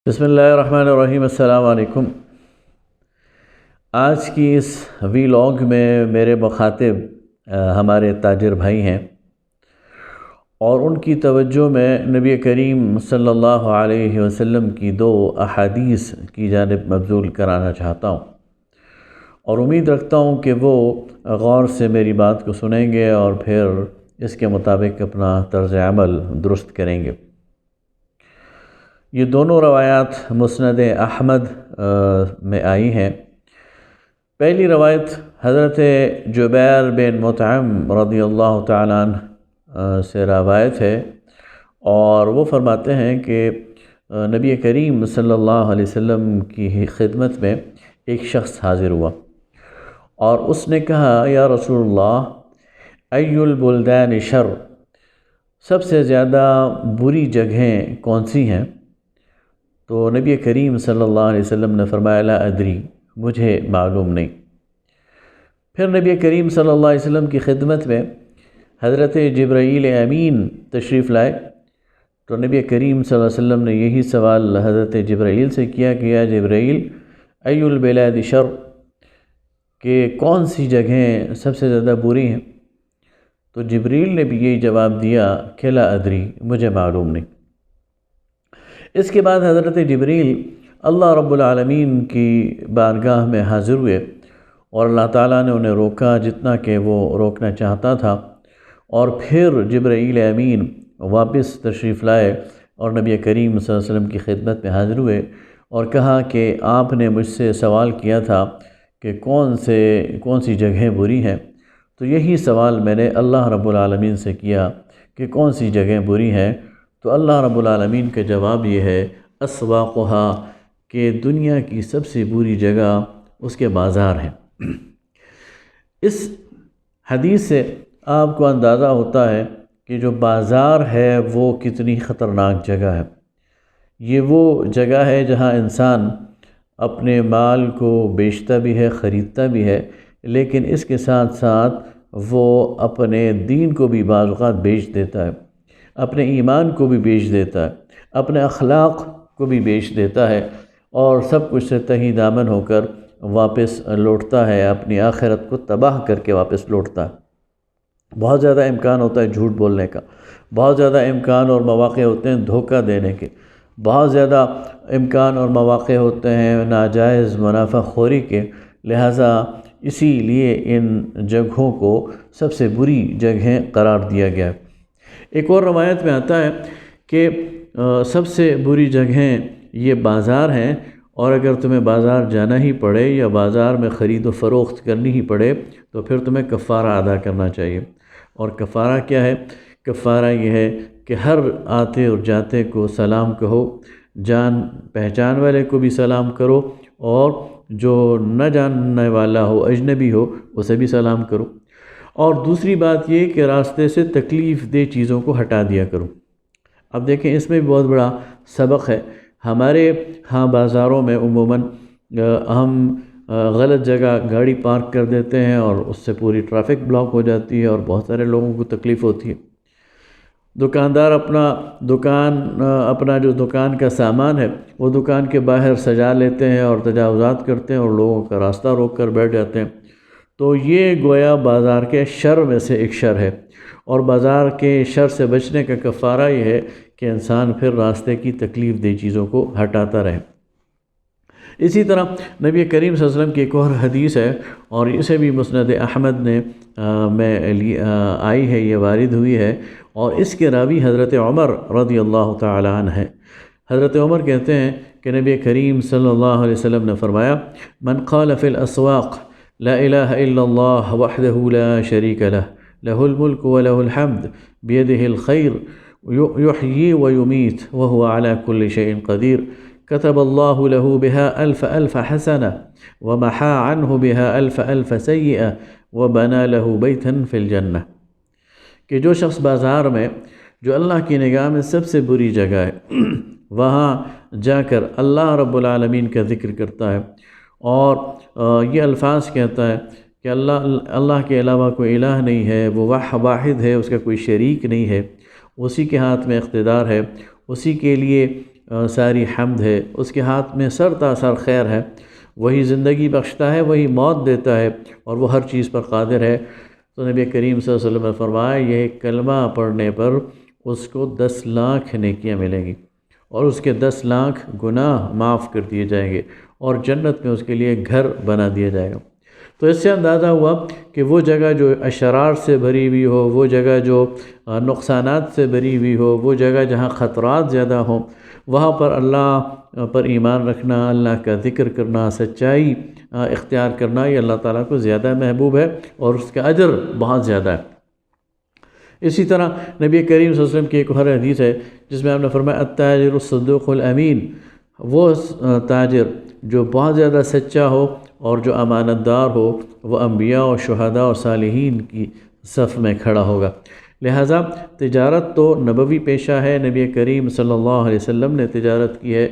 بسم اللہ الرحمن الرحیم۔ السلام علیکم۔ آج کی اس ویلاگ میں میرے مخاطب ہمارے تاجر بھائی ہیں اور ان کی توجہ میں نبی کریم صلی اللہ علیہ وسلم کی دو احادیث کی جانب مبذول کرانا چاہتا ہوں، اور امید رکھتا ہوں کہ وہ غور سے میری بات کو سنیں گے اور پھر اس کے مطابق اپنا طرز عمل درست کریں گے۔ یہ دونوں روایات مسند احمد میں آئی ہیں۔ پہلی روایت حضرت جبیر بن مطعم رضی اللہ تعالیٰ عنہ سے روایت ہے، اور وہ فرماتے ہیں کہ نبی کریم صلی اللہ علیہ وسلم کی خدمت میں ایک شخص حاضر ہوا اور اس نے کہا، یا رسول اللہ، ای البلدان شر، سب سے زیادہ بری جگہیں کون سی ہیں؟ تو نبی کریم صلی اللہ علیہ وسلم نے فرمایا، لا ادری، مجھے معلوم نہیں۔ پھر نبی کریم صلی اللہ علیہ وسلم کی خدمت میں حضرت جبرائیل امین تشریف لائے، تو نبی کریم صلی اللہ علیہ وسلم نے یہی سوال حضرت جبرائیل سے کیا کہ یا جبرائیل، ای البلاد شر، کہ کون سی جگہیں سب سے زیادہ بری ہیں؟ تو جبرائیل نے بھی یہی جواب دیا کہ لا ادری، مجھے معلوم نہیں۔ اس کے بعد حضرت جبرائیل اللہ رب العالمین کی بارگاہ میں حاضر ہوئے، اور اللہ تعالیٰ نے انہیں روکا جتنا کہ وہ روکنا چاہتا تھا، اور پھر جبرائیل امین واپس تشریف لائے اور نبی کریم صلی اللہ علیہ وسلم کی خدمت میں حاضر ہوئے اور کہا کہ آپ نے مجھ سے سوال کیا تھا کہ کون سی جگہیں بری ہیں، تو یہی سوال میں نے اللہ رب العالمین سے کیا کہ کون سی جگہیں بری ہیں، تو اللہ رب العالمین کا جواب یہ ہے، اسواقھا، کہ دنیا کی سب سے بری جگہ اس کے بازار ہیں۔ اس حدیث سے آپ کو اندازہ ہوتا ہے کہ جو بازار ہے وہ کتنی خطرناک جگہ ہے۔ یہ وہ جگہ ہے جہاں انسان اپنے مال کو بیچتا بھی ہے، خریدتا بھی ہے، لیکن اس کے ساتھ ساتھ وہ اپنے دین کو بھی بعض اوقات بیچ دیتا ہے، اپنے ایمان کو بھی بیچ دیتا ہے، اپنے اخلاق کو بھی بیچ دیتا ہے، اور سب کچھ سے تہی دامن ہو کر واپس لوٹتا ہے، اپنی آخرت کو تباہ کر کے واپس لوٹتا ہے۔ بہت زیادہ امکان ہوتا ہے جھوٹ بولنے کا، بہت زیادہ امکان اور مواقع ہوتے ہیں دھوکہ دینے کے، بہت زیادہ امکان اور مواقع ہوتے ہیں ناجائز منافع خوری کے، لہٰذا اسی لیے ان جگہوں کو سب سے بری جگہیں قرار دیا گیا ہے۔ ایک اور روایت میں آتا ہے کہ سب سے بری جگہیں یہ بازار ہیں، اور اگر تمہیں بازار جانا ہی پڑے یا بازار میں خرید و فروخت کرنی ہی پڑے تو پھر تمہیں کفارہ ادا کرنا چاہیے۔ اور کفارہ کیا ہے؟ کفارہ یہ ہے کہ ہر آتے اور جاتے کو سلام کہو، جان پہچان والے کو بھی سلام کرو، اور جو نہ جاننے والا ہو، اجنبی ہو، اسے بھی سلام کرو۔ اور دوسری بات یہ کہ راستے سے تکلیف دہ چیزوں کو ہٹا دیا کرو۔ اب دیکھیں، اس میں بھی بہت بڑا سبق ہے۔ ہمارے ہاں بازاروں میں عموماً ہم غلط جگہ گاڑی پارک کر دیتے ہیں اور اس سے پوری ٹریفک بلاک ہو جاتی ہے اور بہت سارے لوگوں کو تکلیف ہوتی ہے۔ دکاندار اپنا جو دکان کا سامان ہے وہ دکان کے باہر سجا لیتے ہیں اور تجاوزات کرتے ہیں اور لوگوں کا راستہ روک کر بیٹھ جاتے ہیں، تو یہ گویا بازار کے شر میں سے ایک شر ہے، اور بازار کے شر سے بچنے کا کفارہ یہ ہے کہ انسان پھر راستے کی تکلیف دہ چیزوں کو ہٹاتا رہے۔ اسی طرح نبی کریم صلی اللہ علیہ وسلم کی ایک اور حدیث ہے، اور اسے بھی مسند احمد میں آئی ہے، یہ وارد ہوئی ہے، اور اس کے راوی حضرت عمر رضی اللہ تعالی عنہ ہیں۔ حضرت عمر کہتے ہیں کہ نبی کریم صلی اللہ علیہ وسلم نے فرمایا، من قال فی الاسواق لا الہ الا اللہ وحدہ لا شریک لہ لہ الملک ولہ الحمد بیدہ الخیر یحیی ویمیت وہو علی کل شیء قدیر كتب الله له بها ألف حسنة ومحى عنه بها ألف سيئة وبنى له بيتا في الجنة۔ کہ جو شخص بازار میں، جو اللہ کی نگاہ میں سب سے بری جگہ ہے، وہاں جا کر اللہ رب العالمین کا ذکر کرتا ہے اور یہ الفاظ کہتا ہے کہ اللہ کے علاوہ کوئی الہ نہیں ہے، وہ واحد ہے، اس کا کوئی شریک نہیں ہے، اسی کے ہاتھ میں اقتدار ہے، اسی کے لیے ساری حمد ہے، اس کے ہاتھ میں سر تا سر خیر ہے، وہی زندگی بخشتا ہے، وہی موت دیتا ہے، اور وہ ہر چیز پر قادر ہے۔ تو نبی کریم صلی اللہ علیہ وسلم نے فرمایا یہ کلمہ پڑھنے پر اس کو 10 لاکھ نیکیاں ملیں گی، اور اس کے 10 لاکھ گناہ معاف کر دیے جائیں گے، اور جنت میں اس کے لیے گھر بنا دیا جائے گا۔ تو اس سے اندازہ ہوا کہ وہ جگہ جو اشرار سے بھری ہوئی ہو، وہ جگہ جو نقصانات سے بھری ہوئی ہو، وہ جگہ جہاں خطرات زیادہ ہوں، وہاں پر اللہ پر ایمان رکھنا، اللہ کا ذکر کرنا، سچائی اختیار کرنا، یہ اللہ تعالیٰ کو زیادہ محبوب ہے، اور اس کا اجر بہت زیادہ ہے۔ اسی طرح نبی کریم صلی اللہ علیہ وسلم کی ایک اور حدیث ہے جس میں آپ نے فرمایا التاجر الصدوق الامین، وہ تاجر جو بہت زیادہ سچا ہو اور جو امانت دار ہو، وہ انبیاء اور شہداء اور صالحین کی صف میں کھڑا ہوگا۔ لہٰذا تجارت تو نبوی پیشہ ہے، نبی کریم صلی اللہ علیہ وسلم نے تجارت کی ہے،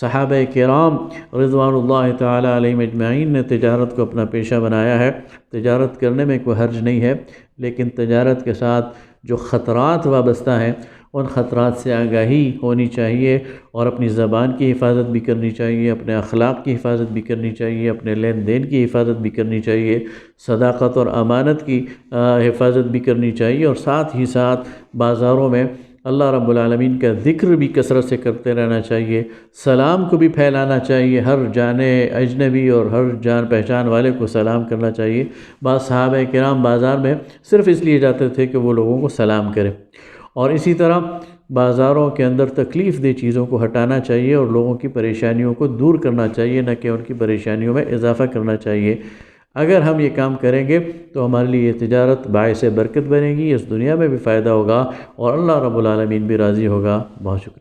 صحابہ کرام رضوان اللہ تعالیٰ علیہم اجمعین نے تجارت کو اپنا پیشہ بنایا ہے۔ تجارت کرنے میں کوئی حرج نہیں ہے، لیکن تجارت کے ساتھ جو خطرات وابستہ ہیں ان خطرات سے آگاہی ہونی چاہیے، اور اپنی زبان کی حفاظت بھی کرنی چاہیے، اپنے اخلاق کی حفاظت بھی کرنی چاہیے، اپنے لین دین کی حفاظت بھی کرنی چاہیے، صداقت اور امانت کی حفاظت بھی کرنی چاہیے، اور ساتھ ہی ساتھ بازاروں میں اللہ رب العالمین کا ذکر بھی کثرت سے کرتے رہنا چاہیے، سلام کو بھی پھیلانا چاہیے، ہر جانے اجنبی اور ہر جان پہچان والے کو سلام کرنا چاہیے۔ بعض صحابہ کرام بازار میں صرف اس لیے جاتے تھے کہ وہ لوگوں کو سلام کریں، اور اسی طرح بازاروں کے اندر تکلیف دہ چیزوں کو ہٹانا چاہیے اور لوگوں کی پریشانیوں کو دور کرنا چاہیے، نہ کہ ان کی پریشانیوں میں اضافہ کرنا چاہیے۔ اگر ہم یہ کام کریں گے تو ہمارے لیے یہ تجارت باعث برکت بنے گی، اس دنیا میں بھی فائدہ ہوگا اور اللہ رب العالمین بھی راضی ہوگا۔ بہت شکریہ۔